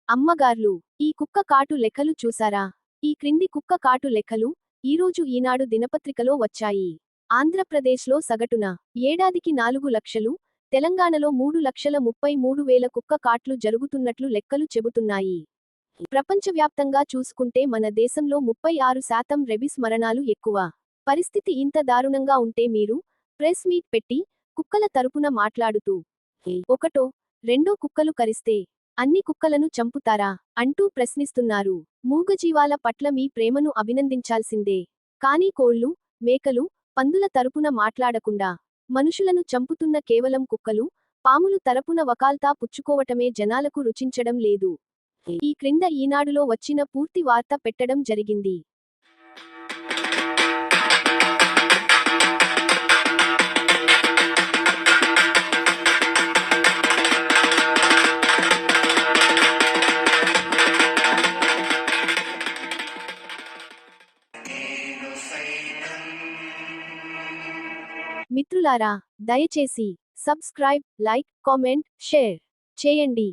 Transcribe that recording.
అమ్మగార్లు, ఈ కుక్క కాటు లెక్కలు చూసారా? ఈ క్రింది కుక్క కాటు లెక్కలు ఈరోజు ఈనాడు దినపత్రికలో వచ్చాయి. ఆంధ్రప్రదేశ్లో సగటున ఏడాదికి 4 లక్షలు, తెలంగాణలో 3,33,000 కుక్క కాట్లు జరుగుతున్నట్లు లెక్కలు చెబుతున్నాయి. ప్రపంచవ్యాప్తంగా చూసుకుంటే మన దేశంలో 36% రెబిస్ మరణాలు ఎక్కువ. పరిస్థితి ఇంత దారుణంగా ఉంటే మీరు ప్రెస్ మీట్ పెట్టి కుక్కల తరపున మాట్లాడుతూ ఒకటో రెండో కుక్కలు కరిస్తే అన్ని కుక్కలను చంపుతారా అంటూ ప్రశ్నిస్తున్నారు. మూగజీవాల పట్ల మీ ప్రేమను అభినందించాల్సిందే. కానీ కోళ్లు, మేకలు, పందుల తరపున మాట్లాడకుండా మనుషులను చంపుతున్న కేవలం కుక్కలు, పాములు తరపున వకాల్తా పుచ్చుకోవటమే జనాలకు రుచించడం లేదు. ఈ క్రింద ఈనాడులో వచ్చిన పూర్తి వార్త పెట్టడం జరిగింది. మిత్రులారా, దయచేసి సబ్స్క్రైబ్, లైక్, కామెంట్, షేర్ చేయండి.